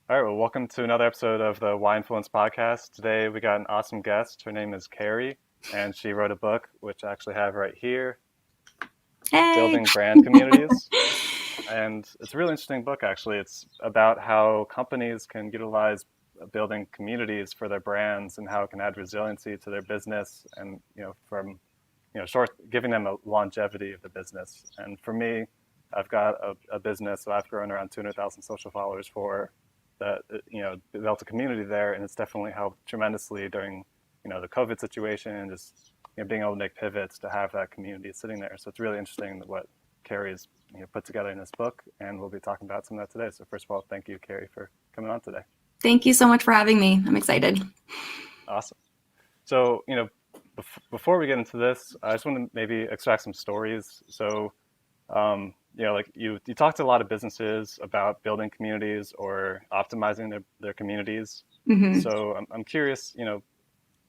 All right, well, welcome to another episode of the Why Influence podcast. Today we got an awesome guest. Her name is Carrie, and she wrote a book, which I actually have right here, Hey. Building Brand Communities. And it's a really interesting book, actually. It's about how companies can utilize building communities for their brands and how it can add resiliency to their business and, giving them a longevity of the business. And for me, I've got a business that I've grown around 200,000 social followers for that, built a community there. And it's definitely helped tremendously during, the COVID situation and just, being able to make pivots to have that community sitting there. So it's really interesting what Carrie's put together in this book, and we'll be talking about some of that today. So first of all, thank you, Carrie, for coming on today. Thank you so much for having me. I'm excited. Awesome. So, before we get into this, I just want to maybe extract some stories. So, like you talked to a lot of businesses about building communities or optimizing their communities. hmm So I'm curious,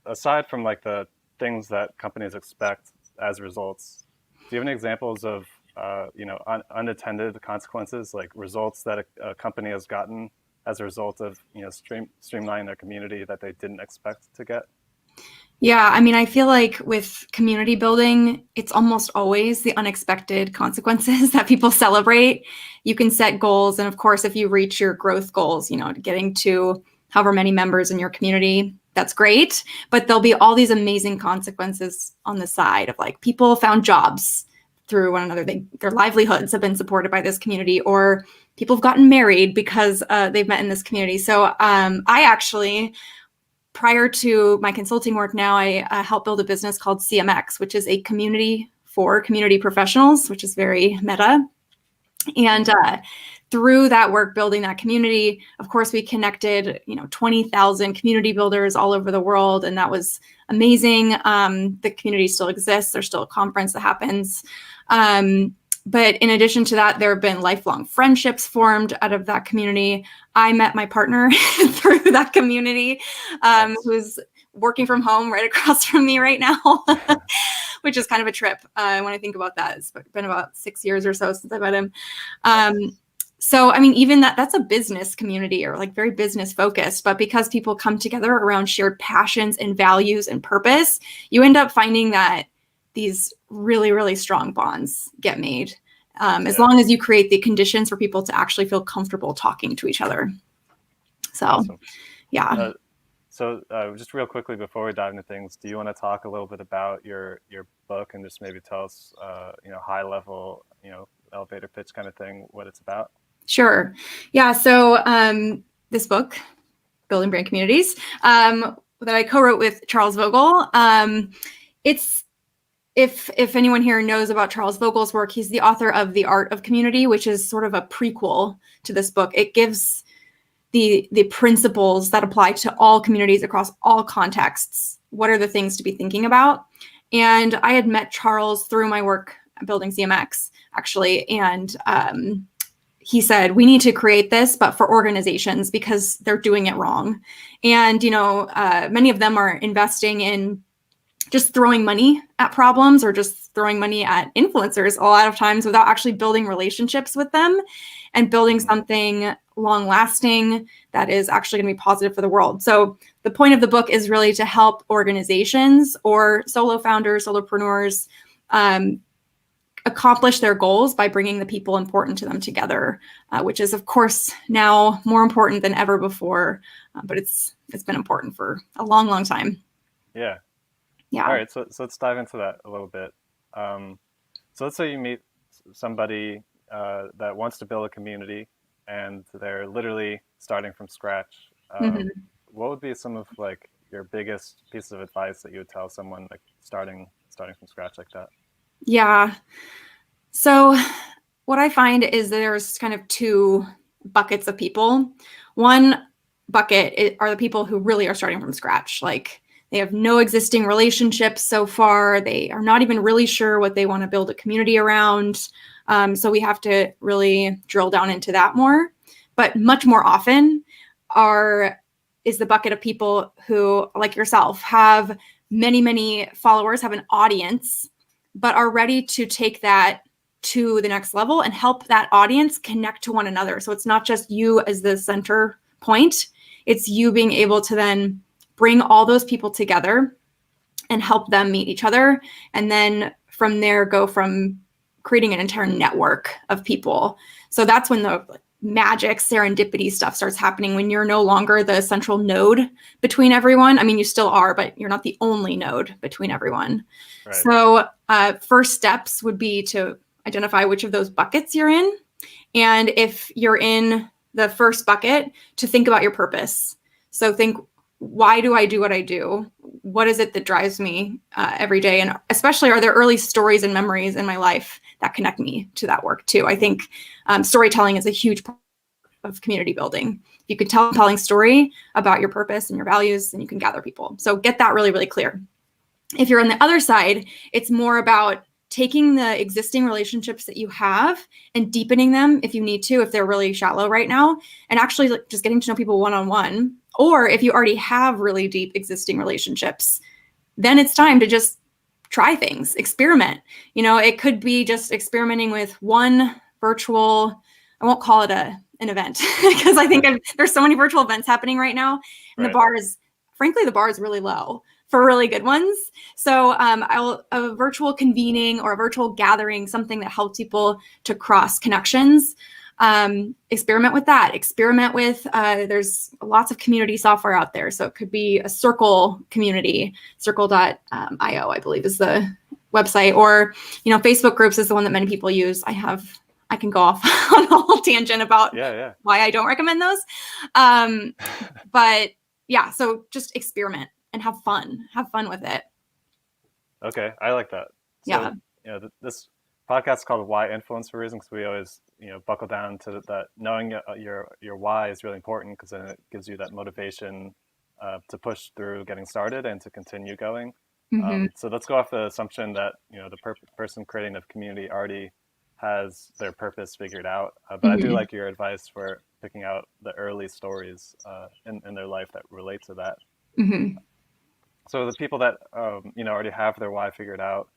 aside from like the things that companies expect as results, do you have any examples of, unattended consequences, like results that a company has gotten as a result of, streamlining their community that they didn't expect to get? Yeah, I mean, I feel like with community building, it's almost always the unexpected consequences that people celebrate. You can set goals, and of course, if you reach your growth goals, getting to however many members in your community, that's great. But there'll be all these amazing consequences on the side of like people found jobs through one another. Their livelihoods have been supported by this community, or people have gotten married because they've met in this community. So I actually, prior to my consulting work now, I helped build a business called CMX, which is a community for community professionals, which is very meta. And through that work, building that community, of course, we connected, 20,000 community builders all over the world. And that was amazing. The community still exists. There's still a conference that happens. But in addition to that, there have been lifelong friendships formed out of that community. I met my partner through that community, Nice. who's working from home right across from me right now, which is kind of a trip when I think about that. It's been about 6 years or so since I met him. So, I mean, even that's a business community or like very business focused, but because people come together around shared passions and values and purpose, you end up finding that these really, really strong bonds get made as long as you create the conditions for people to actually feel comfortable talking to each other. So, Awesome. yeah. Just real quickly before we dive into things, do you want to talk a little bit about your book and just maybe tell us, high level, elevator pitch kind of thing, what it's about? Sure. Yeah. So this book, Building Brand Communities, that I co-wrote with Charles Vogel, it's if anyone here knows about Charles Vogel's work, he's the author of The Art of Community, which is sort of a prequel to this book. It gives the principles that apply to all communities across all contexts. What are the things to be thinking about? And I had met Charles through my work building CMX, actually, and he said, we need to create this, but for organizations because they're doing it wrong. And, many of them are investing in just throwing money at problems or just throwing money at influencers a lot of times without actually building relationships with them and building something long lasting that is actually going to be positive for the world. So the point of the book is really to help organizations or solo founders, solopreneurs, accomplish their goals by bringing the people important to them together, which is, of course, now more important than ever before. But it's been important for a long, long time. Yeah. Yeah. All right. So let's dive into that a little bit. So let's say you meet somebody that wants to build a community and they're literally starting from scratch. Mhm. What would be some of like your biggest pieces of advice that you would tell someone like starting from scratch like that? Yeah. So what I find is there's kind of two buckets of people. One bucket are the people who really are starting from scratch. Like they have no existing relationships so far. They are not even really sure what they want to build a community around. So we have to really drill down into that more. But much more often is the bucket of people who, like yourself, have many, many followers, have an audience, but are ready to take that to the next level and help that audience connect to one another. So it's not just you as the center point. It's you being able to then bring all those people together and help them meet each other. And then from there, go from creating an entire network of people. So that's when the magic serendipity stuff starts happening, when you're no longer the central node between everyone. I mean, you still are, but you're not the only node between everyone. Right. So first steps would be to identify which of those buckets you're in. And if you're in the first bucket, to think about your purpose. So think, why do I do what I do? What is it that drives me every day? And especially, are there early stories and memories in my life that connect me to that work too? I think storytelling is a huge part of community building. If you can tell a compelling story about your purpose and your values, then you can gather people. So get that really, really clear. If you're on the other side, it's more about taking the existing relationships that you have and deepening them if you need to, if they're really shallow right now, and actually just getting to know people one-on-one. Or if you already have really deep existing relationships, then it's time to just try things, experiment. It could be just experimenting with one virtual, I won't call it an event because I think there's so many virtual events happening right now. And Right. the bar is really low for really good ones. So a virtual convening or a virtual gathering, something that helps people to cross connections. Experiment with that. Experiment with, there's lots of community software out there. So it could be a Circle community, circle.io, I believe is the website, or, Facebook groups is the one that many people use. I can go off on a whole tangent about why I don't recommend those. But yeah, so just experiment and have fun with it. Okay. I like that. So, this podcast is called Why Influence for a reason, because we always, buckle down to that. Knowing your why is really important, because then it gives you that motivation to push through getting started and to continue going. Mm-hmm. So let's go off the assumption that the person creating the community already has their purpose figured out. But I do like your advice for picking out the early stories in their life that relate to that. Mm-hmm. So the people that already have their why figured out,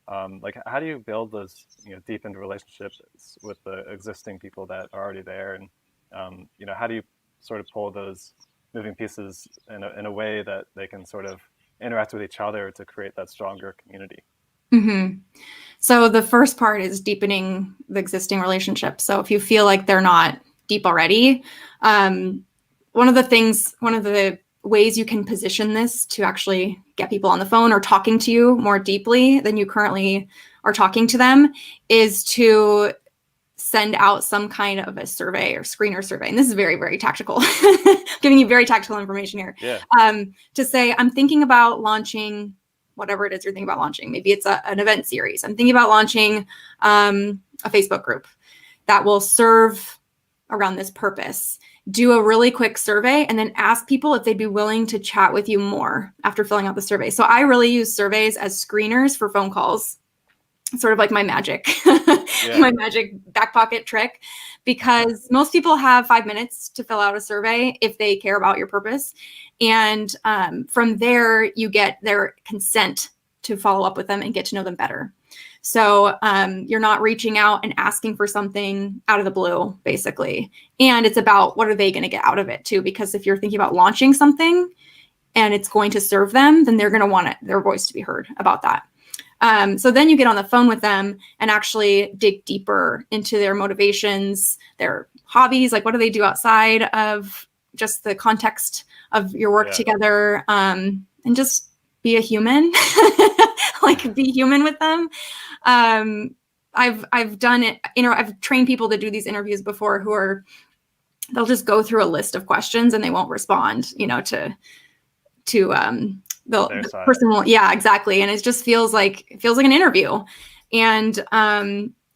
how do you build those deepened relationships with the existing people that are already there, and how do you sort of pull those moving pieces in a way that they can sort of interact with each other to create that stronger community? Mm-hmm. So the first part is deepening the existing relationship. So if you feel like they're not deep already, one of the ways you can position this to actually get people on the phone or talking to you more deeply than you currently are talking to them is to send out some kind of a survey or screener survey. And this is very, very tactical, giving you very tactical information here. Yeah. To say, I'm thinking about launching whatever it is you're thinking about launching. Maybe it's an event series. I'm thinking about launching a Facebook group that will serve around this purpose. Do a really quick survey and then ask people if they'd be willing to chat with you more after filling out the survey. So I really use surveys as screeners for phone calls. It's sort of like my magic, my magic back pocket trick, because most people have 5 minutes to fill out a survey if they care about your purpose. And from there, you get their consent to follow up with them and get to know them better. So you're not reaching out and asking for something out of the blue, basically. And it's about what are they going to get out of it too? Because if you're thinking about launching something and it's going to serve them, then they're going to want their voice to be heard about that. So then you get on the phone with them and actually dig deeper into their motivations, their hobbies, like what do they do outside of just the context of your work together, and just be a human, like be human with them. I've done it, I've trained people to do these interviews before they'll just go through a list of questions and they won't respond, to the person will, exactly. And it just feels like an interview. And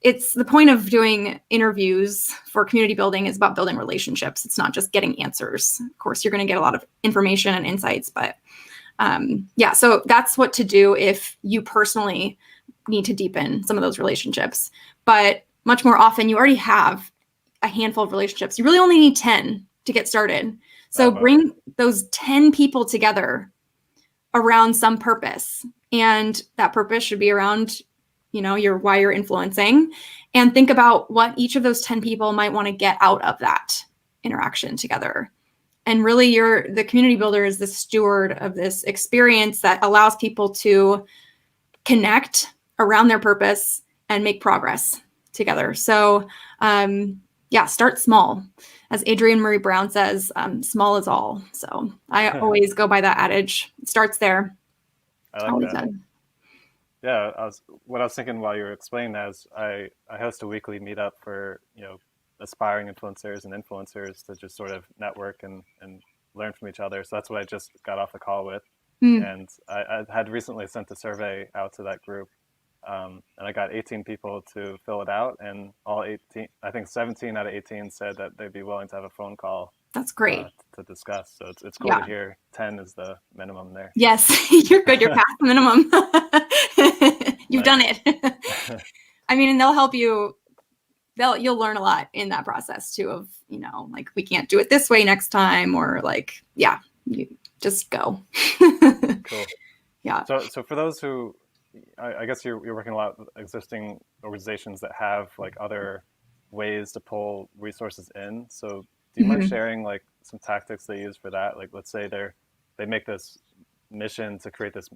it's the point of doing interviews for community building is about building relationships. It's not just getting answers. Of course, you're going to get a lot of information and insights, but so that's what to do if you personally need to deepen some of those relationships. But much more often, you already have a handful of relationships. You really only need 10 to get started. So bring those 10 people together around some purpose. And that purpose should be around, why you're influencing, and think about what each of those 10 people might want to get out of that interaction together. And really the community builder is the steward of this experience that allows people to connect around their purpose and make progress together. So start small. As Adrienne Marie Brown says, small is all. So I always go by that adage. It starts there. I like Always that. done. Yeah, what I was thinking while you were explaining that is I host a weekly meetup for, aspiring influencers and influencers to just sort of network and learn from each other. So that's what I just got off the call with. And I had recently sent a survey out to that group, and I got 18 people to fill it out, and all 18, I think 17 out of 18 said that they'd be willing to have a phone call That's great. to discuss. So it's cool Yeah. to hear 10 is the minimum there. Yes, you're good. You're past the minimum. You've done it. I mean, and they'll help you. You'll learn a lot in that process too of, like, we can't do it this way next time, or like, yeah, you just go. Cool. Yeah. So for those who, I guess you're working a lot with existing organizations that have like other ways to pull resources in. So do you mind sharing like some tactics they use for that? Like, let's say they make this mission to create this,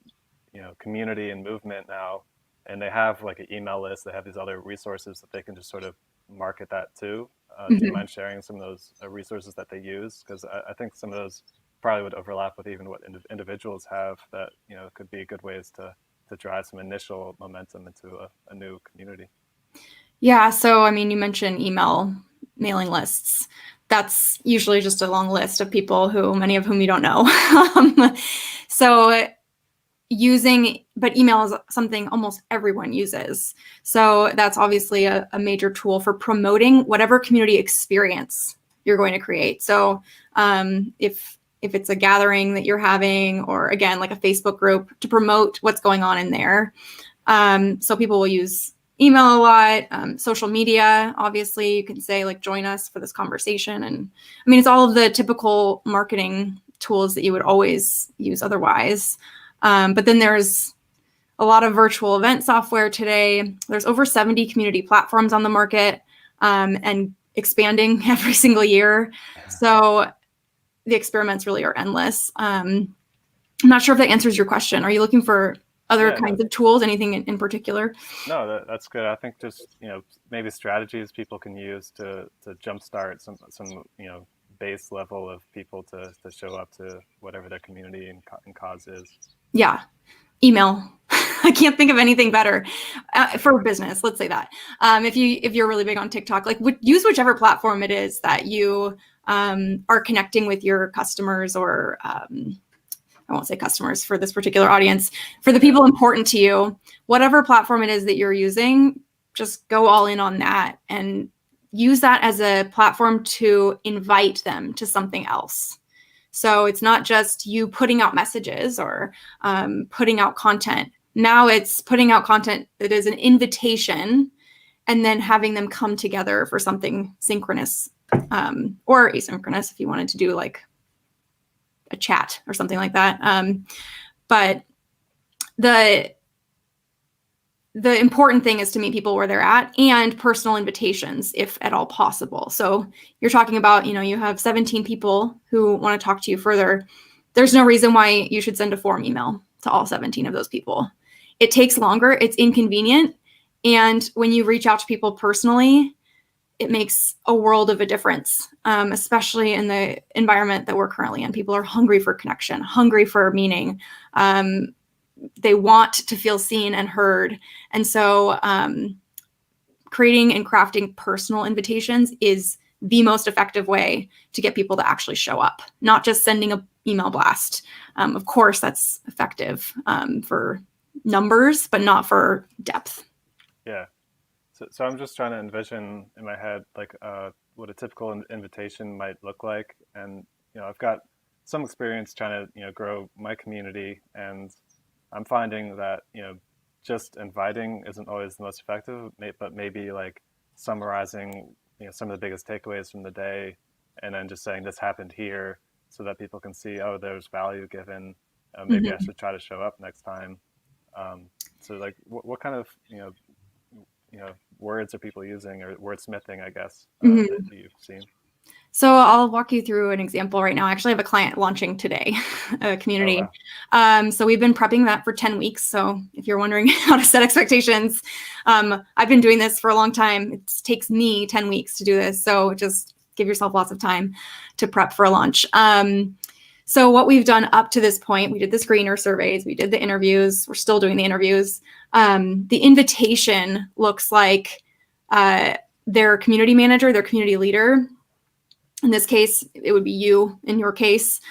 community and movement now, and they have like an email list. They have these other resources that they can just sort of market that to. Do you mind sharing some of those resources that they use? Because I think some of those probably would overlap with even what individuals have that, could be good ways to drive some initial momentum into a new community. Yeah. So, I mean, you mentioned email mailing lists. That's usually just a long list of people many of whom you don't know. So but email is something almost everyone uses. So that's obviously a major tool for promoting whatever community experience you're going to create. So if it's a gathering that you're having, or again, like a Facebook group, to promote what's going on in there. So people will use email a lot, social media. Obviously, you can say like, join us for this conversation. And I mean, it's all of the typical marketing tools that you would always use otherwise. But then there's a lot of virtual event software today. There's over 70 community platforms on the market, and expanding every single year. So the experiments really are endless. I'm not sure if that answers your question. Are you looking for other kinds of tools, anything in particular? No, that's good. I think just, maybe strategies people can use to jumpstart some base level of people to show up to whatever their community and cause is. Yeah. Email. I can't think of anything better for business. Let's say that. If you're really big on TikTok, like use whichever platform it is that you are connecting with your customers, or I won't say customers for this particular audience, for the people important to you, whatever platform it is that you're using, just go all in on that and use that as a platform to invite them to something else. So it's not just you putting out messages or putting out content. Now it's putting out content that is an invitation, and then having them come together for something synchronous, or asynchronous if you wanted to do like a chat or something like that. But the important thing is to meet people where they're at, and personal invitations, if at all possible. So you're talking about, you have 17 people who want to talk to you further. There's no reason why you should send a form email to all 17 of those people. It takes longer. It's inconvenient. And when you reach out to people personally, it makes a world of a difference, especially in the environment that we're currently in. People are hungry for connection, hungry for meaning. They want to feel seen and heard. And so creating and crafting personal invitations is the most effective way to get people to actually show up, not just sending an email blast. Of course, that's effective for numbers, but not for depth. Yeah. So I'm just trying to envision in my head like what a typical invitation might look like, and I've got some experience trying to grow my community, and I'm finding that just inviting isn't always the most effective, but maybe like summarizing some of the biggest takeaways from the day, and then just saying this happened here, so that people can see, oh, there's value given. Maybe I should try to show up next time. So like what kind of words are people using, or wordsmithing, I guess, that you've seen? So I'll walk you through an example right now. I actually have a client launching today, a Oh, community. wow. So we've been prepping that for 10 weeks. So if you're wondering how to set expectations, I've been doing this for a long time. It takes me 10 weeks to do this. So just give yourself lots of time to prep for a launch. So what we've done up to this point, we did the screener surveys, we did the interviews, we're still doing the interviews. The invitation looks like their community manager, their community leader, in this case, it would be you in your case,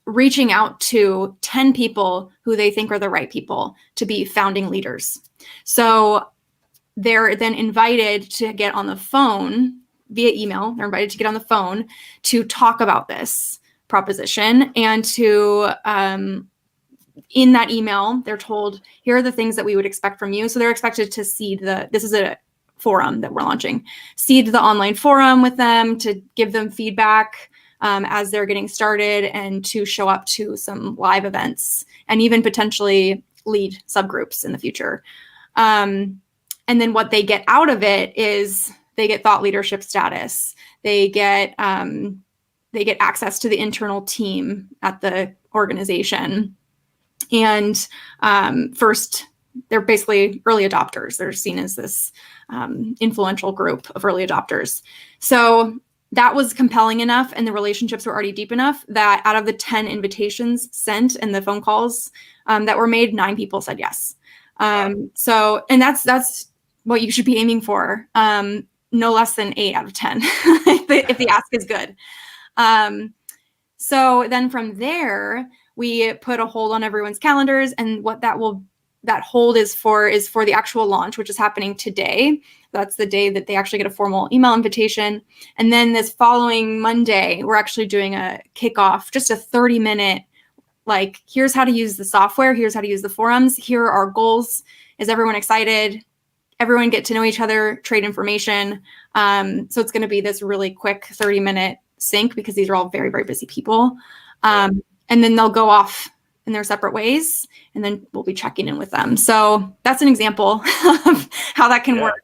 reaching out to 10 people who they think are the right people to be founding leaders. So they're then invited to get on the phone via email. They're invited to get on the phone to talk about this proposition and to, in that email, they're told, here are the things that we would expect from you. So they're expected to seed this is a forum that we're launching, seed the online forum with them, to give them feedback as they're getting started, and to show up to some live events and even potentially lead subgroups in the future. And then what they get out of it is they get thought leadership status. They get access to the internal team at the organization. And first, they're basically early adopters. They're seen as this influential group of early adopters. So that was compelling enough, and the relationships were already deep enough that out of the 10 invitations sent and the phone calls that were made, 9 people said yes. So, and that's what you should be aiming for. No less than 8 out of 10 if the ask is good. So then from there, we put a hold on everyone's calendars, and what that hold is for the actual launch, which is happening today. That's the day that they actually get a formal email invitation. And then this following Monday, we're actually doing a kickoff, just a 30-minute, like, here's how to use the software, here's how to use the forums, here are our goals. Is everyone excited? Everyone get to know each other, trade information. So it's going to be this really quick 30-minute sync, because these are all very, very busy people. And then they'll go off in their separate ways, and then we'll be checking in with them. So that's an example of how that can work.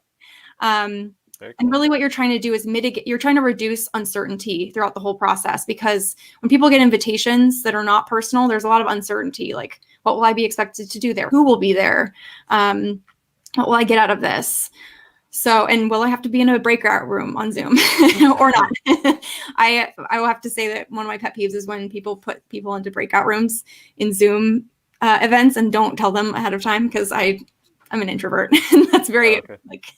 And really what you're trying to do is mitigate, you're trying to reduce uncertainty throughout the whole process, because when people get invitations that are not personal, there's a lot of uncertainty. Like, what will I be expected to do there? Who will be there? What will I get out of this? So, and will I have to be in a breakout room on Zoom or not? I will have to say that one of my pet peeves is when people put people into breakout rooms in Zoom events and don't tell them ahead of time, because I'm an introvert and that's very like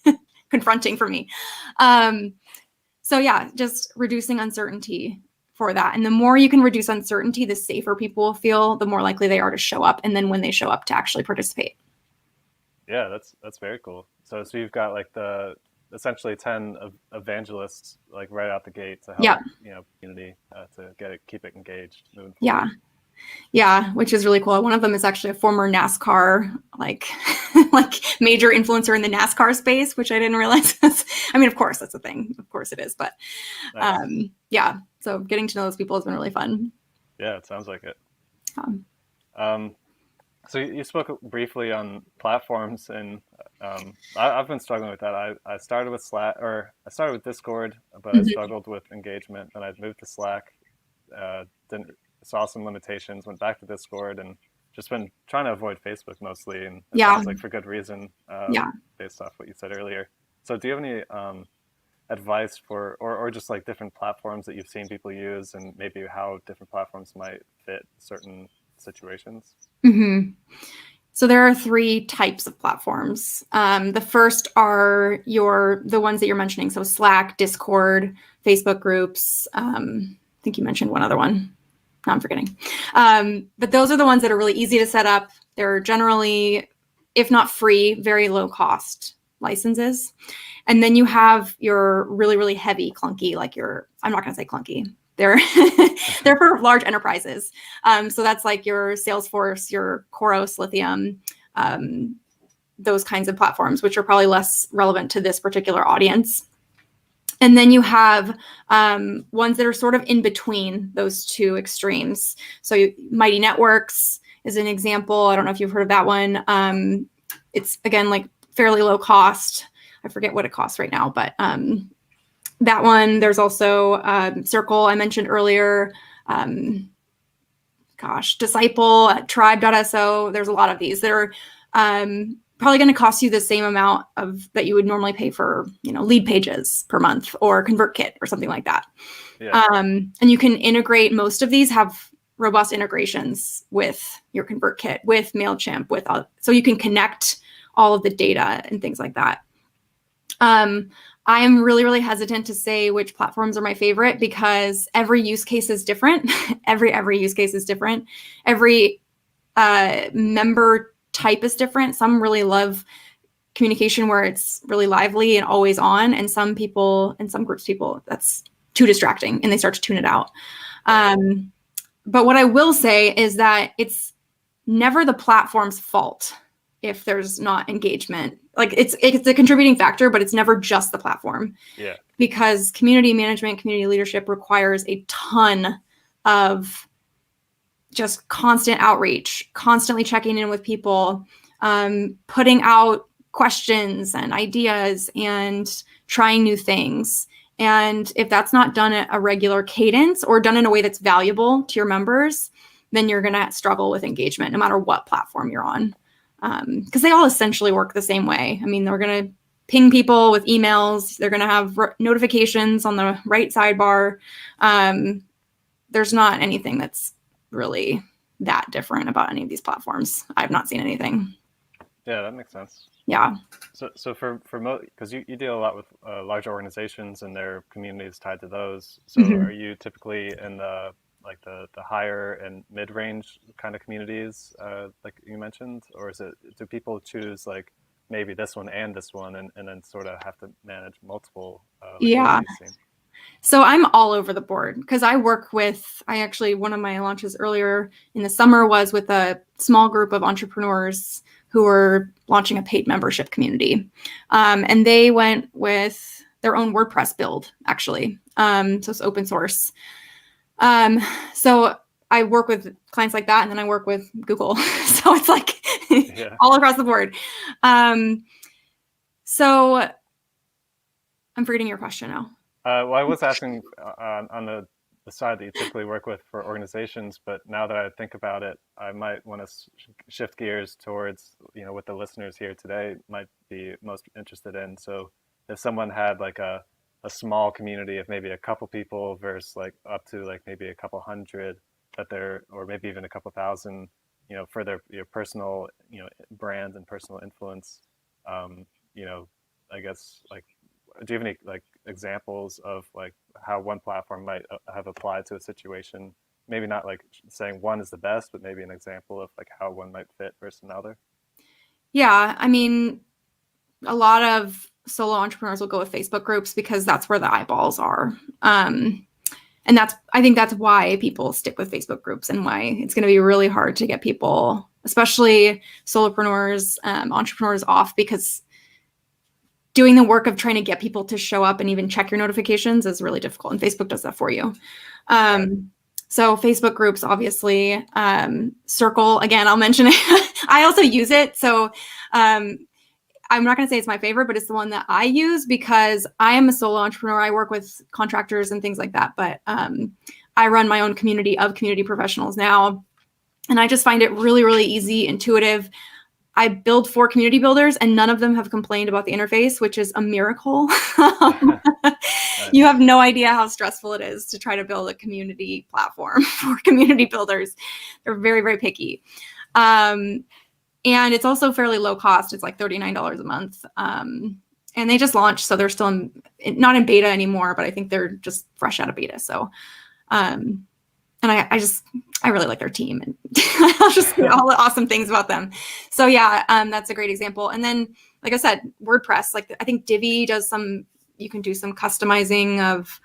confronting for me. So yeah, just reducing uncertainty for that. And the more you can reduce uncertainty, the safer people will feel, the more likely they are to show up. And then when they show up, to actually participate. Yeah, that's very cool. So you've got like essentially 10 evangelists like right out the gate to help community to keep it engaged moving forward. Yeah, which is really cool. One of them is actually a former NASCAR like major influencer in the NASCAR space, which I didn't realize. I mean, of course that's a thing. Of course it is, but nice. Yeah. So getting to know those people has been really fun. Yeah, it sounds like it. So you spoke briefly on platforms, and I've been struggling with that. I started with Slack, or I started with Discord, but I struggled with engagement. Then I moved to Slack, saw some limitations, went back to Discord, and just been trying to avoid Facebook mostly. And it sounds like for good reason, based off what you said earlier. So do you have any advice for, or just like different platforms that you've seen people use, and maybe how different platforms might fit certain situations? Mm-hmm. So there are 3 types of platforms. The first are the ones that you're mentioning. So Slack, Discord, Facebook groups. I think you mentioned one other one. No, I'm forgetting. But those are the ones that are really easy to set up. They're generally, if not free, very low cost licenses. And then you have your really, really heavy, clunky, I'm not going to say clunky. They're for large enterprises. So that's like your Salesforce, your Khoros, Lithium, those kinds of platforms, which are probably less relevant to this particular audience. And then you have ones that are sort of in between those 2 extremes. So Mighty Networks is an example. I don't know if you've heard of that one. It's, again, like fairly low cost. I forget what it costs right now, but that one. There's also Circle, I mentioned earlier. Disciple, tribe.so. There's a lot of these that are probably going to cost you the same amount of that you would normally pay for, lead pages per month or ConvertKit or something like that. Yeah. And you can integrate, most of these have robust integrations with your ConvertKit, with MailChimp, so you can connect all of the data and things like that. I am really, really hesitant to say which platforms are my favorite because every use case is different. every use case is different. Every member type is different. Some really love communication where it's really lively and always on, and some groups people, that's too distracting and they start to tune it out. But what I will say is that it's never the platform's fault if there's not engagement. Like it's a contributing factor, but it's never just the platform. Yeah. Because community management, community leadership requires a ton of just constant outreach, constantly checking in with people, putting out questions and ideas and trying new things. And if that's not done at a regular cadence or done in a way that's valuable to your members, then you're going to struggle with engagement no matter what platform you're on. Because they all essentially work the same way. I mean, they're going to ping people with emails. They're going to have notifications on the right sidebar. There's not anything that's really that different about any of these platforms. I've not seen anything. Yeah, that makes sense. Yeah. So for because you deal a lot with large organizations and their communities tied to those. So are you typically in the higher and mid-range kind of communities, like you mentioned, or do people choose like maybe this one and this one, and then sort of have to manage multiple? Yeah. So I'm all over the board because one of my launches earlier in the summer was with a small group of entrepreneurs who were launching a paid membership community. And they went with their own WordPress build, actually. So it's open source. So I work with clients like that, and then I work with Google. So it's like all across the board. So I'm forgetting your question now. Well, I was asking on the side that you typically work with for organizations, but now that I think about it, I might want to shift gears towards, what the listeners here today might be most interested in. So if someone had like a small community of maybe a couple people versus like up to like maybe a couple hundred or maybe even a couple thousand, for their personal, brand and personal influence, I guess, like, do you have any like examples of like how one platform might have applied to a situation? Maybe not like saying one is the best, but maybe an example of like how one might fit versus another. Yeah, I mean, a lot of solo entrepreneurs will go with Facebook groups because that's where the eyeballs are. And I think that's why people stick with Facebook groups and why it's going to be really hard to get people, especially solopreneurs, entrepreneurs off, because doing the work of trying to get people to show up and even check your notifications is really difficult. And Facebook does that for you. So Facebook groups, obviously, Circle, again, I'll mention it. I also use it. So I'm not going to say it's my favorite, but it's the one that I use because I am a solo entrepreneur. I work with contractors and things like that. But I run my own community of community professionals now. And I just find it really, really easy, intuitive. I build 4 community builders and none of them have complained about the interface, which is a miracle. You have no idea how stressful it is to try to build a community platform for community builders. They're very, very picky. And it's also fairly low cost. It's like $39 a month. And they just launched, so they're still not in beta anymore, but I think they're just fresh out of beta. So, and I really like their team, and I'll just say all the awesome things about them. So yeah, that's a great example. And then, like I said, WordPress, like I think Divi does you can do some customizing of,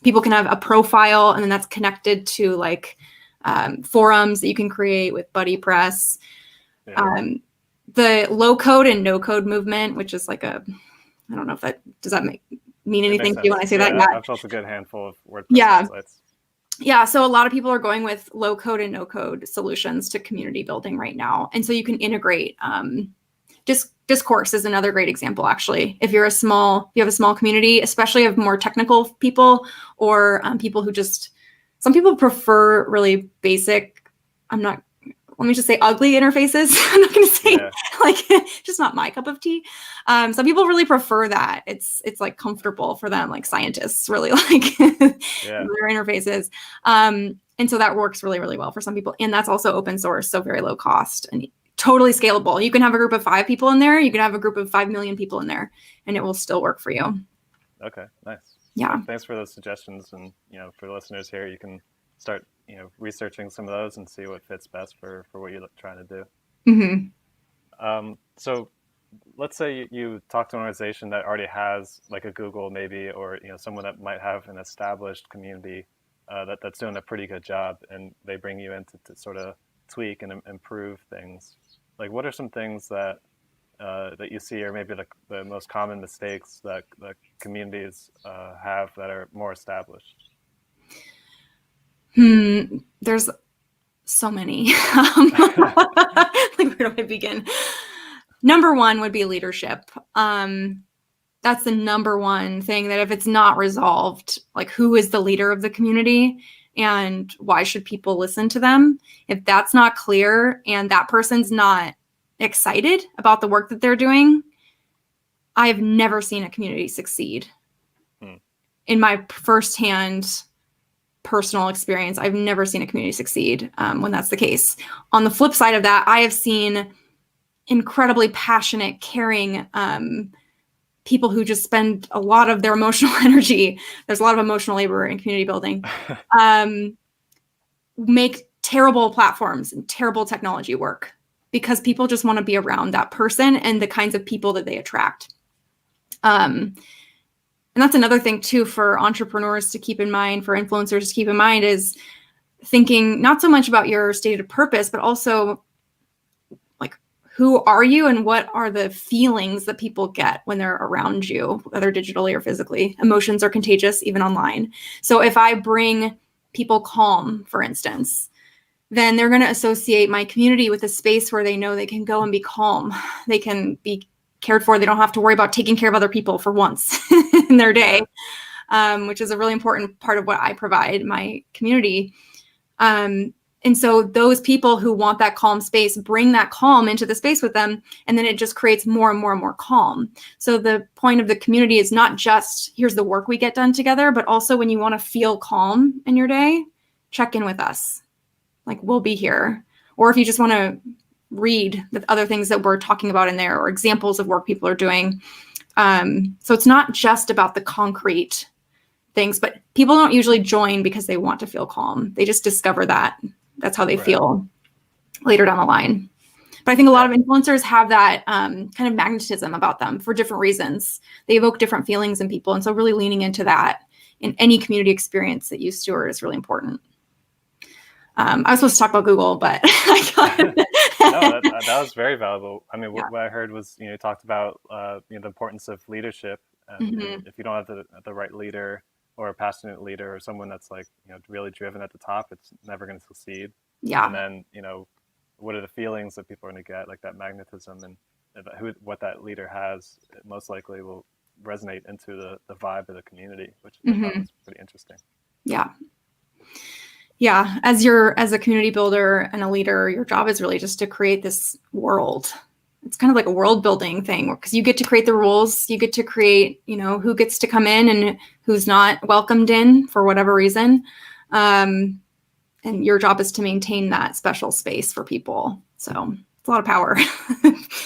people can have a profile and then that's connected to like forums that you can create with BuddyPress. Yeah. The low code and no code movement, which is like I don't know if does that mean anything to you when I say that? Yeah, I've built a good handful of WordPress websites. Yeah, so a lot of people are going with low code and no code solutions to community building right now. And so you can integrate Discourse is another great example, actually. If you have a small community, especially of more technical people or people who some people prefer really basic, let me just say ugly interfaces. I'm not going to say like, just not my cup of tea. Some people really prefer that. It's like comfortable for them, like scientists really like their interfaces. And so that works really, really well for some people. And that's also open source, so very low cost and totally scalable. You can have a group of 5 people in there. You can have a group of 5 million people in there, and it will still work for you. Okay, nice. Yeah. Thanks for those suggestions. And, for the listeners here, you can start, researching some of those and see what fits best for what you're trying to do. Mm-hmm. So let's say you talk to an organization that already has like a Google maybe, or, someone that might have an established community that's doing a pretty good job, and they bring you in to sort of tweak and improve things. Like, what are some things that you see, or maybe the most common mistakes that communities have that are more established? There's so many. Like, where do I begin? Number one would be leadership. That's the number one thing, that if it's not resolved, like, who is the leader of the community and why should people listen to them? If that's not clear and that person's not excited about the work that they're doing, I have never seen a community succeed. In my firsthand personal experience, I've never seen a community succeed when that's the case. On the flip side of that, I have seen incredibly passionate, caring people who just spend a lot of their emotional energy. There's a lot of emotional labor in community building. Make terrible platforms and terrible technology work because people just want to be around that person and the kinds of people that they attract. And that's another thing too for entrepreneurs to keep in mind, for influencers to keep in mind, is thinking not so much about your stated purpose, but also like, who are you and what are the feelings that people get when they're around you, whether digitally or physically. Emotions are contagious, even online. So if I bring people calm, for instance, then they're going to associate my community with a space where they know they can go and be calm. They can be cared for. They don't have to worry about taking care of other people for once in their day, which is a really important part of what I provide my community. And so those people who want that calm space bring that calm into the space with them, and then it just creates more and more and more calm. So the point of the community is not just, here's the work we get done together, but also when you want to feel calm in your day, check in with us. Like, we'll be here. Or if you just want to read the other things that we're talking about in there, or examples of work people are doing. So it's not just about the concrete things, but people don't usually join because they want to feel calm. They just discover that. That's how they feel later down the line. But I think a lot of influencers have that kind of magnetism about them for different reasons. They evoke different feelings in people. And so really leaning into that in any community experience that you steward is really important. I was supposed to talk about Google, but I got No, that was very valuable. I mean, what I heard was, you talked about the importance of leadership, and if you don't have the right leader or a passionate leader or someone that's like, really driven at the top, it's never going to succeed. Yeah. And then, what are the feelings that people are going to get, like that magnetism, and what that leader has, it most likely will resonate into the vibe of the community, which I thought was pretty interesting. Yeah. Yeah. As a community builder and a leader, your job is really just to create this world. It's kind of like a world building thing, because you get to create the rules. You get to create, who gets to come in and who's not welcomed in for whatever reason. And your job is to maintain that special space for people. So it's a lot of power.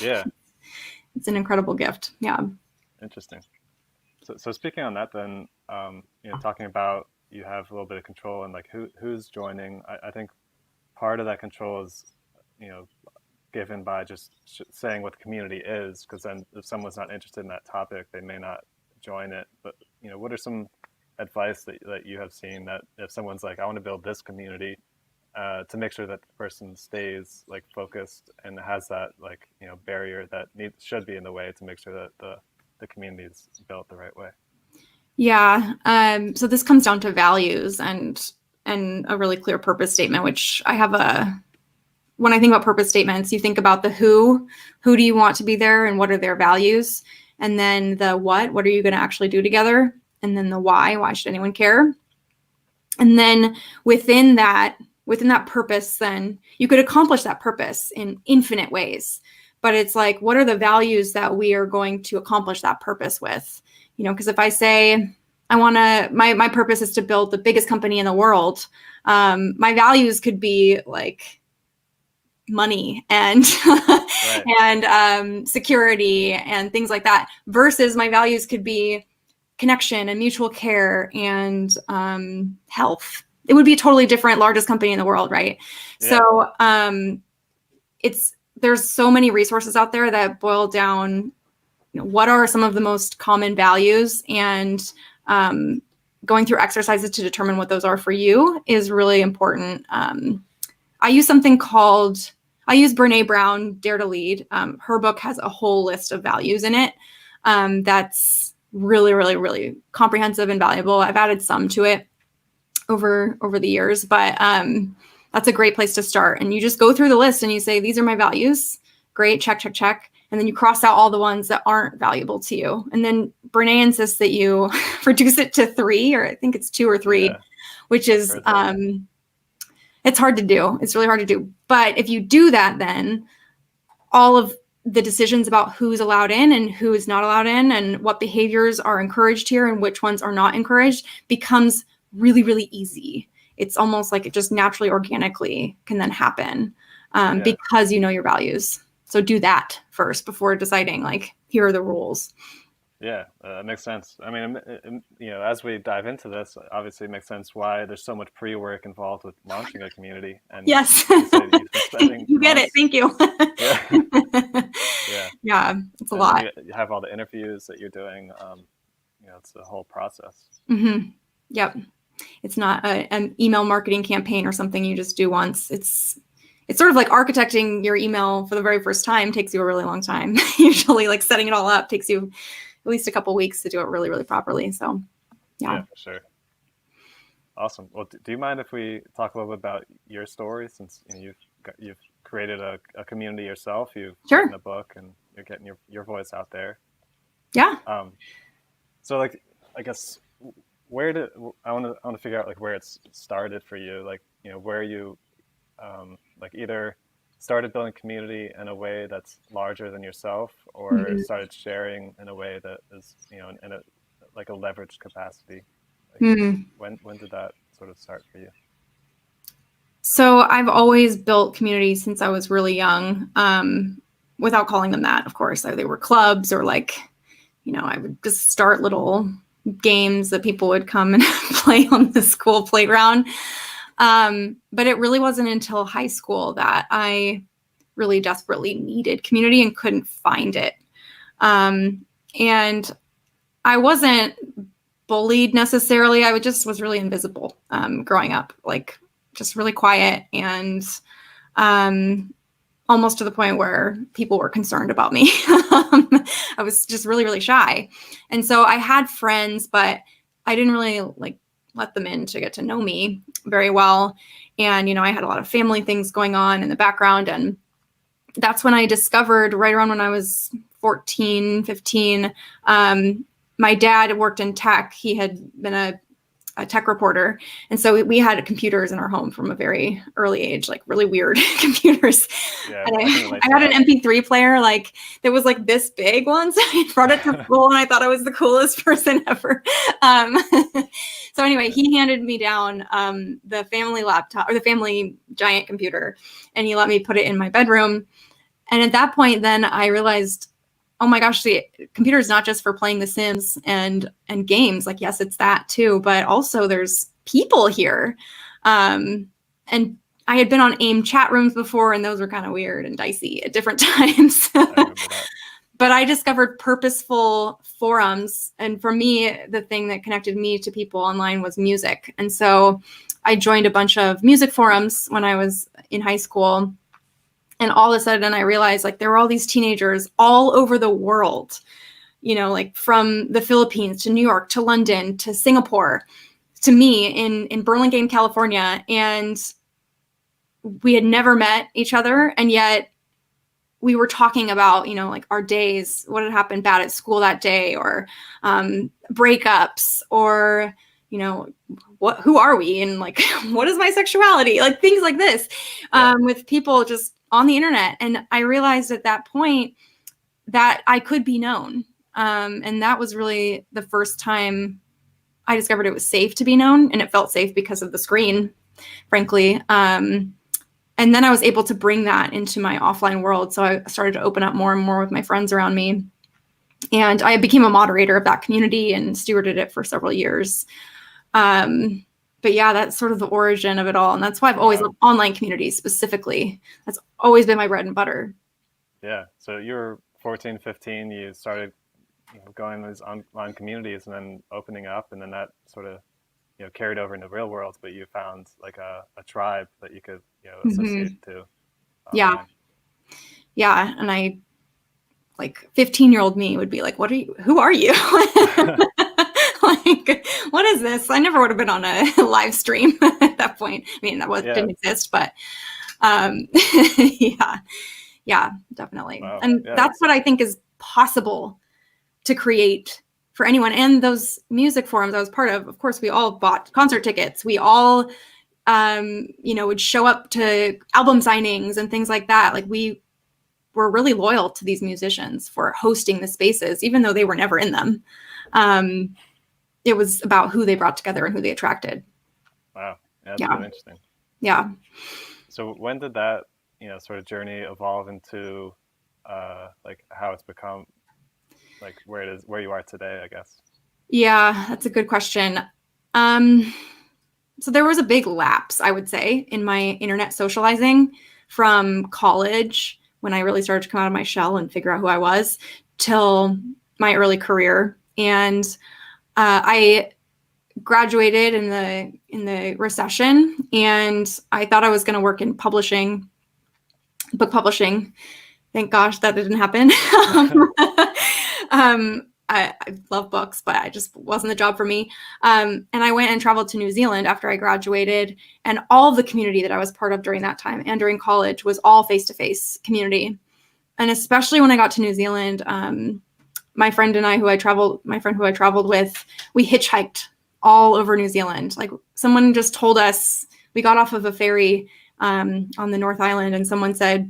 Yeah. It's an incredible gift. Yeah. Interesting. So speaking on that, then, talking about, you have a little bit of control and like who's joining. I think part of that control is, given by just saying what the community is, because then if someone's not interested in that topic, they may not join it. But, what are some advice that you have seen, that if someone's like, I want to build this community, to make sure that the person stays like focused and has that like, barrier that should be in the way to make sure that the community is built the right way? Yeah. So this comes down to values and a really clear purpose statement, which I have a when I think about purpose statements, you think about the who do you want to be there and what are their values? And then the what are you going to actually do together? And then the why should anyone care? And then within that purpose, then you could accomplish that purpose in infinite ways. But it's like, what are the values that we are going to accomplish that purpose with? You know, because if I say, my purpose is to build the biggest company in the world, my values could be like money and Right. and security and things like that, versus my values could be connection and mutual care and health. It would be a totally different, largest company in the world, right? Yeah. So there's so many resources out there that boil down, you know, what are some of the most common values, and going through exercises to determine what those are for you is really important. I use Brene Brown, Dare to Lead. Her book has a whole list of values in it. That's really, really, really comprehensive and valuable. I've added some to it over the years, but that's a great place to start. And you just go through the list and you say, these are my values. Great, check, check, check. And then you cross out all the ones that aren't valuable to you. And then Brene insists that you reduce it to 3, or I think it's 2 or 3, which is, it's hard to do. It's really hard to do. But if you do that, then all of the decisions about who's allowed in and who is not allowed in and what behaviors are encouraged here and which ones are not encouraged becomes really, really easy. It's almost like it just naturally, organically can then happen because you know your values. So do that first before deciding, like, here are the rules. Yeah, that makes sense. I mean, you know, as we dive into this, obviously it makes sense why there's so much pre-work involved with launching a community. And yes, you get it. Thank you. Yeah, it's a lot. You have all the interviews that you're doing. You know, it's the whole process. Mm-hmm. Yep. It's not an email marketing campaign or something you just do once. It's sort of like architecting your email for the very first time takes you a really long time. Usually, like, setting it all up takes you at least a couple weeks to do it really, really properly. So, yeah, for sure. Awesome. Well, do you mind if we talk a little bit about your story, since you've created a community yourself, you've written a book, and you're getting your voice out there. Yeah. So, like, I guess I want to figure out, like, where it's started for you, like, you know, where you like either started building community in a way that's larger than yourself, or started sharing in a way that is, you know, in a like a leveraged capacity. Like, when did that sort of start for you? So I've always built community since I was really young, without calling them that, of course. They were clubs, or, like, you know, I would just start little games that people would come and play on the school playground. But it really wasn't until high school that I really desperately needed community and couldn't find it. And I wasn't bullied necessarily. I was really invisible growing up, like, just really quiet, and almost to the point where people were concerned about me. I was just really, really shy. And so I had friends, but I didn't really, like, let them in to get to know me very well. And, you know, I had a lot of family things going on in the background. And that's when I discovered, right around when I was 14, 15, my dad worked in tech. He had been a tech reporter. And so we had computers in our home from a very early age, like really weird computers. Yeah, and I had an MP3 player, like, that was like this big once. I brought it to school and I thought I was the coolest person ever. So anyway, he handed me down the family laptop, or the family giant computer, and he let me put it in my bedroom. And at that point, then I realized, oh my gosh, the computer is not just for playing The Sims and games. Like, yes, it's that too, but also there's people here. And I had been on AIM chat rooms before, and those were kind of weird and dicey at different times. But I discovered purposeful forums. And for me, the thing that connected me to people online was music. And so I joined a bunch of music forums when I was in high school. And all of a sudden I realized, like, there were all these teenagers all over the world, you know, like from the Philippines to New York to London to Singapore to me in Burlingame, California. And we had never met each other, and yet we were talking about, like our days, what had happened bad at school that day, or breakups, or, who are we? And like, what is my sexuality? Like things like this, with people just on the internet. And I realized at that point that I could be known. And that was really the first time I discovered it was safe to be known, and it felt safe because of the screen, frankly. And then I was able to bring that into my offline world. So I started to open up more and more with my friends around me. And I became a moderator of that community and stewarded it for several years. But yeah, that's sort of the origin of it all. And that's why I've always loved online communities specifically. That's always been my bread and butter. Yeah. So you were 14, 15, you started going to these online communities and then opening up, and then that sort of carried over in the real world, but you found like a tribe that you could associate to. Yeah. Yeah. And I, like 15-year-old me would be like, who are you? Like, what is this? I never would have been on a live stream at that point. I mean, that didn't exist, but yeah, definitely. Wow. And that's what I think is possible to create for anyone. And those music forums I was part of course, we all bought concert tickets. We all, would show up to album signings and things like that. Like we were really loyal to these musicians for hosting the spaces, even though they were never in them. It was about who they brought together and who they attracted. Wow. Yeah, that's really interesting. Yeah. So when did that, sort of journey evolve into like how it's become like where you are today, I guess? Yeah, that's a good question. So there was a big lapse, I would say, in my internet socializing from college, when I really started to come out of my shell and figure out who I was, till my early career. And I graduated in the recession, and I thought I was going to work in publishing, book publishing. Thank gosh that didn't happen. I love books, but I just wasn't the job for me. And I went and traveled to New Zealand after I graduated, and all the community that I was part of during that time and during college was all face-to-face community. And especially when I got to New Zealand, my friend who I traveled with, we hitchhiked all over New Zealand. Like someone just told us, we got off of a ferry on the North Island, and someone said,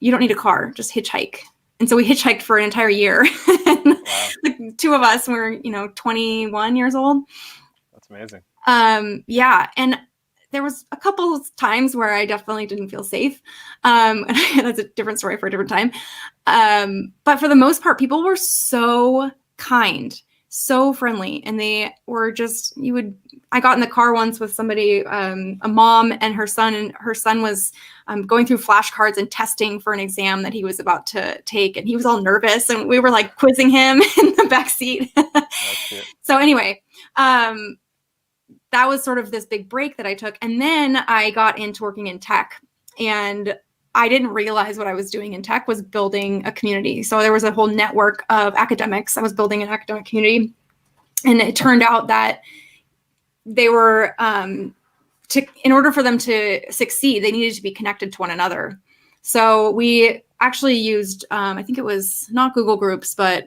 "You don't need a car, just hitchhike." And so we hitchhiked for an entire year. Wow. The two of us were, 21 years old. That's amazing. Yeah. And there was a couple of times where I definitely didn't feel safe. That's a different story for a different time. But for the most part, people were so kind, so friendly. And they were just, I got in the car once with somebody, a mom and her son was going through flashcards and testing for an exam that he was about to take. And he was all nervous, and we were like quizzing him in the back seat. So anyway, that was sort of this big break that I took. And then I got into working in tech, and I didn't realize what I was doing in tech was building a community. So there was a whole network of academics. I was building an academic community. And it turned out that they were, in order for them to succeed, they needed to be connected to one another. So we actually used, I think it was not Google Groups, but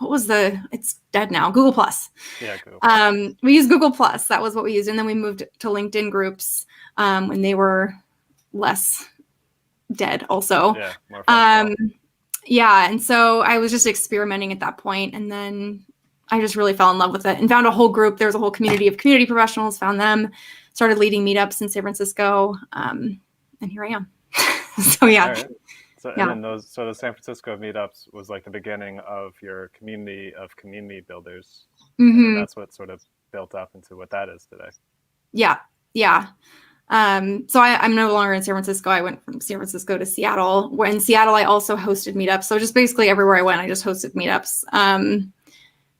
it's dead now, Google Plus. Yeah, Google Plus. We used Google Plus. That was what we used. And then we moved to LinkedIn groups when they were less dead also. Yeah, more fun. Yeah. And so I was just experimenting at that point. And then I just really fell in love with it and found a whole group. There was a whole community of community professionals, found them, started leading meetups in San Francisco. And here I am. So yeah. Right. So, yeah. And then the San Francisco meetups was like the beginning of your community of community builders. Mm-hmm. And that's what sort of built up into what that is today. Yeah. Yeah. So I'm no longer in San Francisco. I went from San Francisco to Seattle. When in Seattle, I also hosted meetups. So just basically everywhere I went, I just hosted meetups.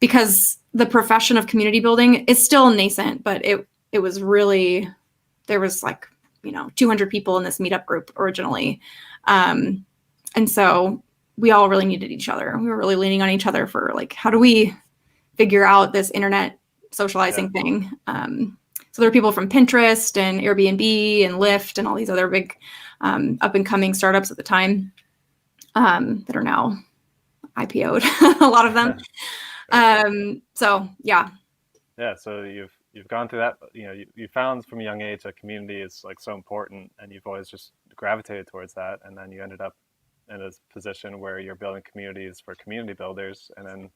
Because the profession of community building is still nascent, but it was really, there was like, 200 people in this meetup group originally. And so we all really needed each other. We were really leaning on each other for like, how do we figure out this internet socializing thing? So there are people from Pinterest and Airbnb and Lyft and all these other big up and coming startups at the time that are now IPO'd, a lot of them. So yeah. Yeah, so you've gone through that. You found from a young age that community is like so important, and you've always just gravitated towards that. And then you ended up in a position where you're building communities for community builders, and then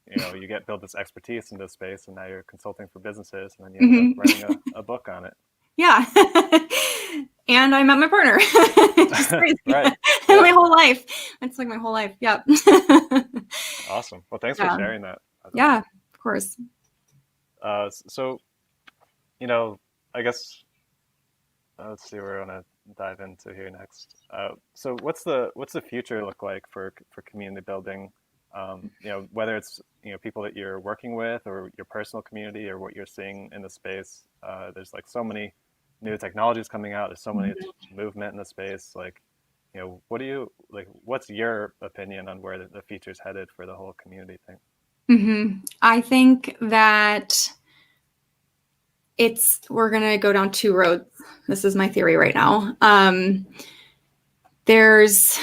you build this expertise in this space, and now you're consulting for businesses, and then you end up writing a book on it. Yeah. And I met my partner. Just crazy. Right. Yeah. My whole life. It's like my whole life. Yep. Awesome. Well, thanks for sharing that. Yeah, of course. So, I guess let's see what we're gonna dive into here next. So what's the future look like for community building? Whether it's people that you're working with or your personal community or what you're seeing in the space. There's like so many new technologies coming out. There's so many movement in the space. Like, what do you like? What's your opinion on where the future's headed for the whole community thing? I think that we're going to go down two roads. This is my theory right now. There's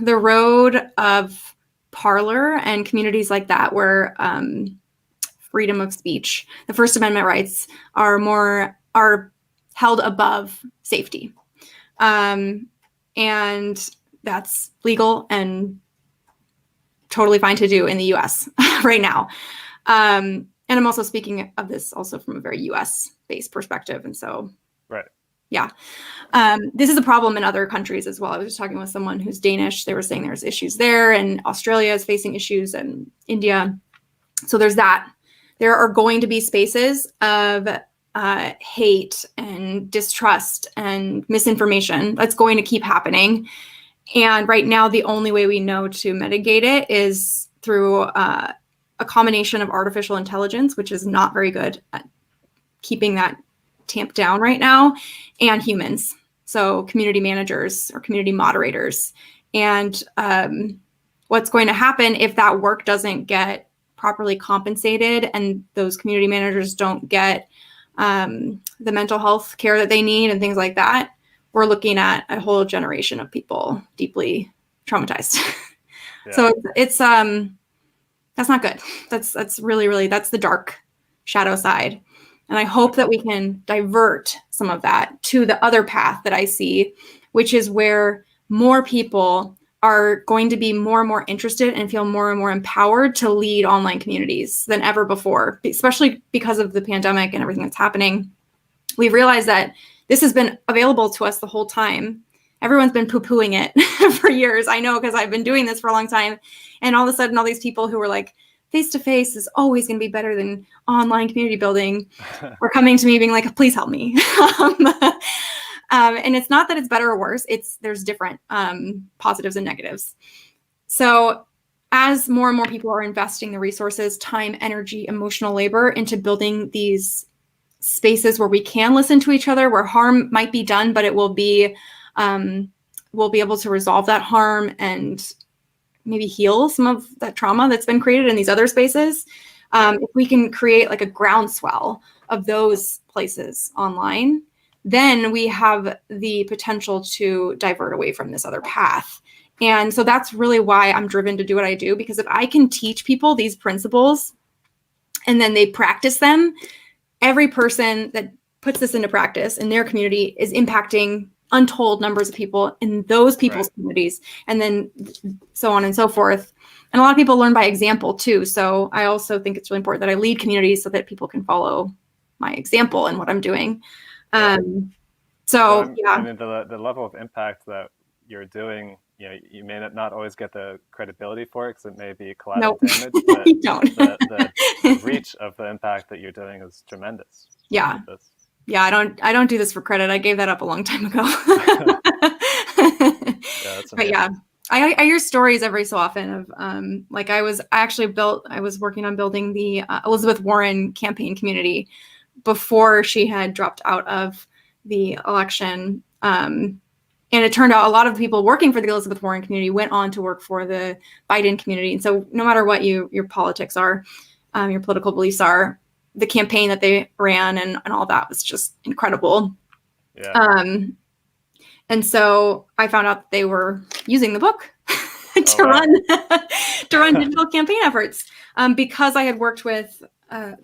the road of Parler and communities like that where freedom of speech, the First Amendment rights are held above safety. And that's legal and totally fine to do in the US right now. And I'm also speaking of this also from a very US based perspective. And so, right. Yeah. This is a problem in other countries as well. I was just talking with someone who's Danish. They were saying there's issues there, and Australia is facing issues, and India. So there's that. There are going to be spaces of hate and distrust and misinformation. That's going to keep happening. And right now, the only way we know to mitigate it is through a combination of artificial intelligence, which is not very good at keeping that tamped down right now, and humans. So community managers or community moderators. And what's going to happen if that work doesn't get properly compensated and those community managers don't get the mental health care that they need and things like that, we're looking at a whole generation of people deeply traumatized. Yeah. So it's that's not good. That's really that's the dark shadow side. And I hope that we can divert some of that to the other path that I see, which is where more people are going to be more and more interested and feel more and more empowered to lead online communities than ever before, especially because of the pandemic and everything that's happening. We've realized that this has been available to us the whole time. Everyone's been poo-pooing it for years. I know, because I've been doing this for a long time. And all of a sudden, all these people who were like, face-to-face is always going to be better than online community building were coming to me being like, please help me. And it's not that it's better or worse. There's different positives and negatives. So as more and more people are investing the resources, time, energy, emotional labor into building these spaces where we can listen to each other, where harm might be done, but it will be, we'll be able to resolve that harm and maybe heal some of that trauma that's been created in these other spaces. If we can create like a groundswell of those places online, then we have the potential to divert away from this other path. And so that's really why I'm driven to do what I do, because if I can teach people these principles and then they practice them, every person that puts this into practice in their community is impacting untold numbers of people in those people's communities, and then so on and so forth. And a lot of people learn by example too. So I also think it's really important that I lead communities so that people can follow my example and what I'm doing. I mean, the level of impact that you're doing, you may not always get the credibility for it because it may be collateral damage, but you don't. the reach of the impact that you're doing is tremendous. Yeah. I don't do this for credit. I gave that up a long time ago. But yeah, I hear stories every so often of like I was working on building the Elizabeth Warren campaign community before she had dropped out of the election. And it turned out a lot of people working for the Elizabeth Warren community went on to work for the Biden community. And so no matter what your politics are, your political beliefs are, the campaign that they ran and all that was just incredible. Yeah. And so I found out that they were using the book to Oh, wow. run digital campaign efforts, because I had worked with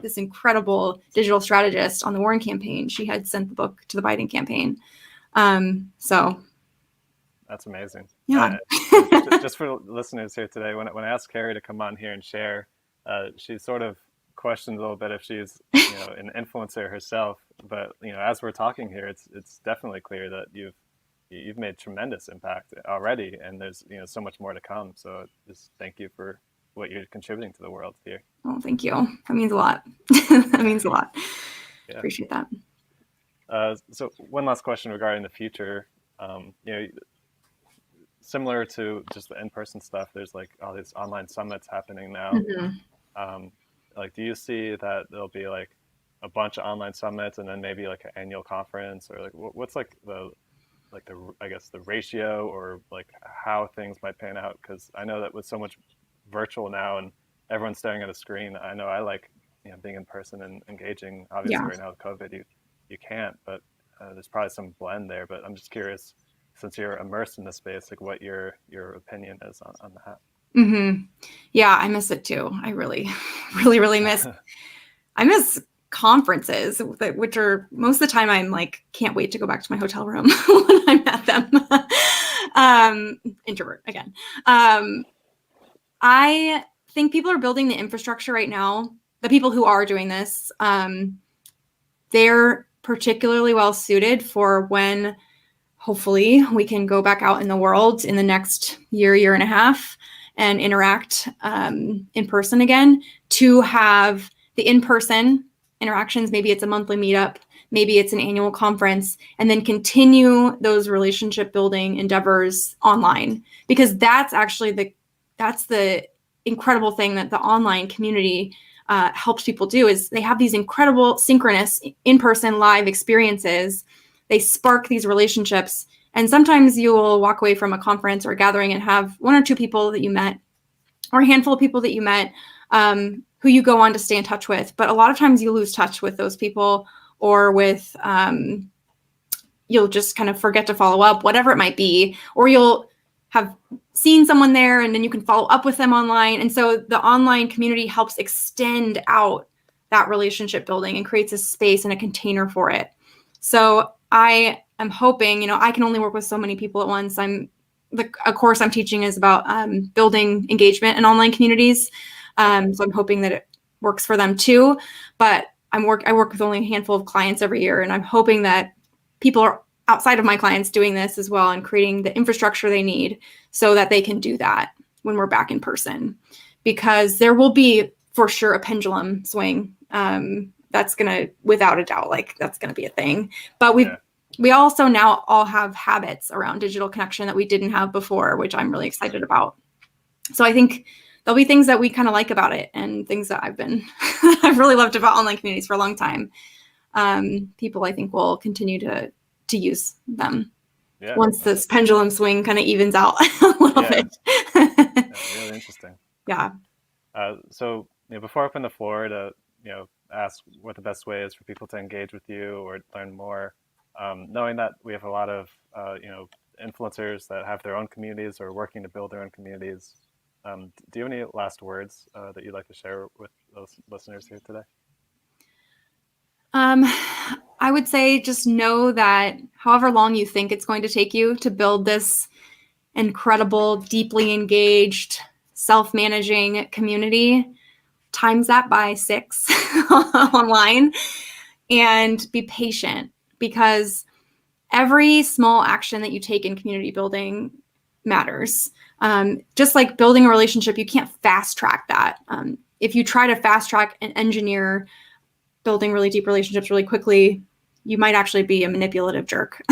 this incredible digital strategist on the Warren campaign. She had sent the book to the Biden campaign. So That's amazing. yeah. Just for listeners here today, when I asked Carrie to come on here and share, she sort of questioned a little bit if she's, an influencer herself. But as we're talking here, it's definitely clear that you've made tremendous impact already, and there's so much more to come. So just thank you for what you're contributing to the world here. Oh, thank you. That means a lot. That means a lot. Yeah. Appreciate that. So one last question regarding the future. Similar to just the in-person stuff, there's like all these online summits happening now. Mm-hmm. Like, do you see that there'll be like a bunch of online summits and then maybe like an annual conference, or like what's like the I guess the ratio, or like how things might pan out? Because I know that with so much virtual now and everyone's staring at a screen, I know I like being in person and engaging. Obviously, right now with COVID, you can't, but there's probably some blend there. But I'm just curious, since you're immersed in the space, like what your opinion is on that. Mm-hmm. Yeah, I miss it too. I really, really miss. I miss conferences, which are most of the time I'm like, can't wait to go back to my hotel room when I'm at them. Introvert again. I think people are building the infrastructure right now. The people who are doing this, they're particularly well suited for when hopefully we can go back out in the world in the next year and a half and interact in person again, to have the in-person interactions. Maybe it's a monthly meetup, maybe it's an annual conference, and then continue those relationship building endeavors online, because that's actually the incredible thing that the online community helps people do, is they have these incredible synchronous in-person live experiences. They spark these relationships. And sometimes you will walk away from a conference or a gathering and have one or two people that you met, or a handful of people that you met, who you go on to stay in touch with. But a lot of times you lose touch with those people, or with, you'll just kind of forget to follow up, whatever it might be, or you'll have seen someone there and then you can follow up with them online. And so the online community helps extend out that relationship building and creates a space and a container for it. So I am hoping, I can only work with so many people at once. A course I'm teaching is about building engagement in online communities. So I'm hoping that it works for them too. But I work with only a handful of clients every year, and I'm hoping that people are outside of my clients doing this as well and creating the infrastructure they need so that they can do that when we're back in person. Because there will be, for sure, a pendulum swing. That's going to, without a doubt, that's going to be a thing. But we also now all have habits around digital connection that we didn't have before, which I'm really excited about. So I think there'll be things that we kind of like about it, and things that I've really loved about online communities for a long time. People, I think, will continue to use them once this pendulum swing kind of evens out a little bit. Really interesting. Yeah. So before I open the floor to ask what the best way is for people to engage with you or learn more, knowing that we have a lot of influencers that have their own communities or working to build their own communities, do you have any last words that you'd like to share with those listeners here today? I would say just know that however long you think it's going to take you to build this incredible, deeply engaged, self-managing community, times that by 6 online, and be patient, because every small action that you take in community building matters. Just like building a relationship, you can't fast track that. If you try to fast track and engineer building really deep relationships really quickly, you might actually be a manipulative jerk.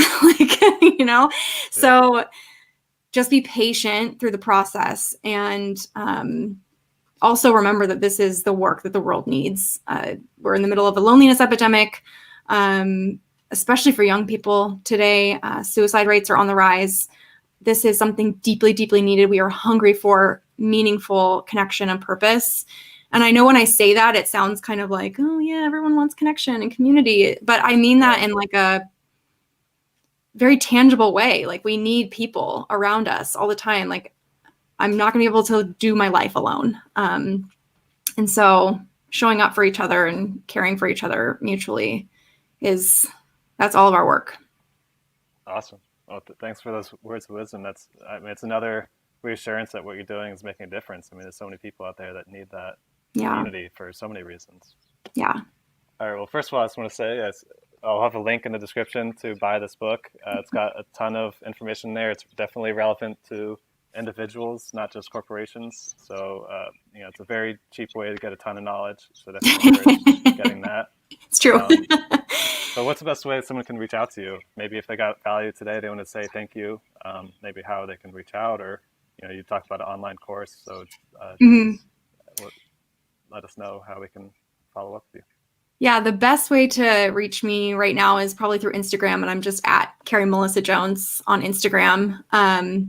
So just be patient through the process, and also remember that this is the work that the world needs. We're in the middle of a loneliness epidemic, especially for young people today. Suicide rates are on the rise. This is something deeply, deeply needed. We are hungry for meaningful connection and purpose. And I know when I say that, it sounds kind of like, oh yeah, everyone wants connection and community. But I mean that in like a very tangible way. Like we need people around us all the time. Like I'm not going to be able to do my life alone. And so showing up for each other and caring for each other mutually that's all of our work. Awesome. Well, thanks for those words of wisdom. It's another reassurance that what you're doing is making a difference. I mean, there's so many people out there that need that community for so many reasons. Yeah. All right. Well, first of all, I just want to say I'll have a link in the description to buy this book. It's got a ton of information there. It's definitely relevant to individuals, not just corporations. So, it's a very cheap way to get a ton of knowledge. So definitely encourage getting that. It's true. But what's the best way someone can reach out to you? Maybe if they got value today, they want to say thank you. Maybe how they can reach out, or you talked about an online course. So let us know how we can follow up with you. Yeah, the best way to reach me right now is probably through Instagram, and I'm just at Carrie Melissa Jones on Instagram.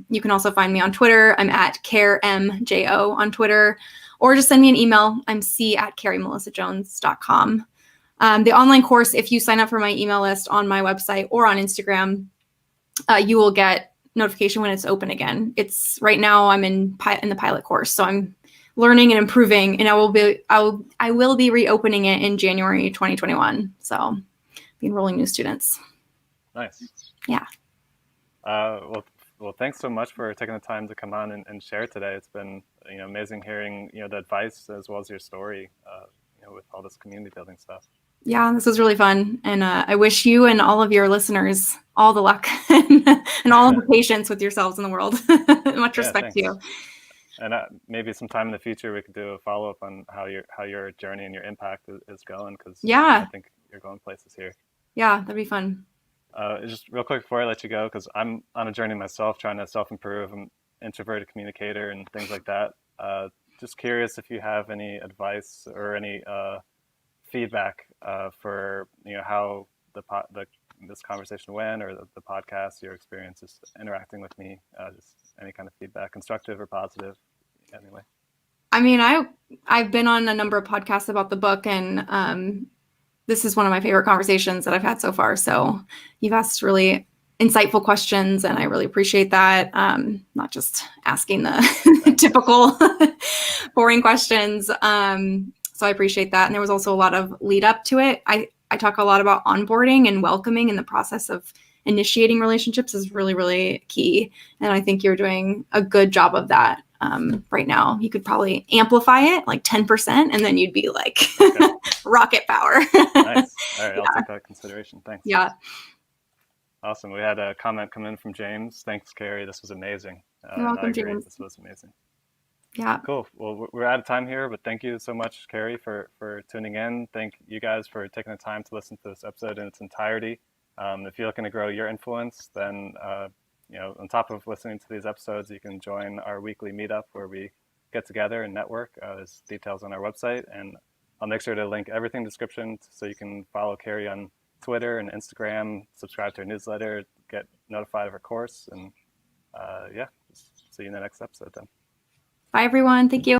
You can also find me on Twitter. I'm at CareMJO on Twitter, or just send me an email. I'm c@carriemelissajones.com. The online course, if you sign up for my email list on my website or on Instagram, you will get notification when it's open again. It's right now I'm in the pilot course, so I'm learning and improving, and I will be reopening it in January 2021. So be enrolling new students. Nice. Yeah. Well, thanks so much for taking the time to come on and share today. It's been amazing hearing the advice as well as your story with all this community building stuff. Yeah, this was really fun. And I wish you and all of your listeners all the luck and all of the patience with yourselves in the world. Much respect to you. And maybe sometime in the future we could do a follow-up on how your journey and your impact is going, because I think you're going places here. Yeah, that'd be fun. Just real quick before I let you go, because I'm on a journey myself trying to self-improve. I'm an introverted communicator and things like that. Just curious if you have any advice or any feedback for how this conversation went, or the podcast, your experiences interacting with me, just any kind of feedback, constructive or positive, anyway. I mean, I've been on a number of podcasts about the book, and this is one of my favorite conversations that I've had so far. So you've asked really insightful questions, and I really appreciate that. Not just asking the typical boring questions. So I appreciate that. And there was also a lot of lead up to it. I talk a lot about onboarding and welcoming, and the process of initiating relationships is really, really key. And I think you're doing a good job of that right now. You could probably amplify it like 10%, and then you'd be like rocket power. Nice. All right. I'll take that into consideration. Thanks. Yeah. Awesome. We had a comment come in from James. Thanks, Carrie. This was amazing. You're welcome, James. This was amazing. Yeah. Cool. Well, we're out of time here, but thank you so much, Carrie, for tuning in. Thank you guys for taking the time to listen to this episode in its entirety. If you're looking to grow your influence, then on top of listening to these episodes, you can join our weekly meetup where we get together and network. There's details on our website, and I'll make sure to link everything in the description so you can follow Carrie on Twitter and Instagram, subscribe to her newsletter, get notified of her course, and see you in the next episode then. Bye, everyone. Thank you.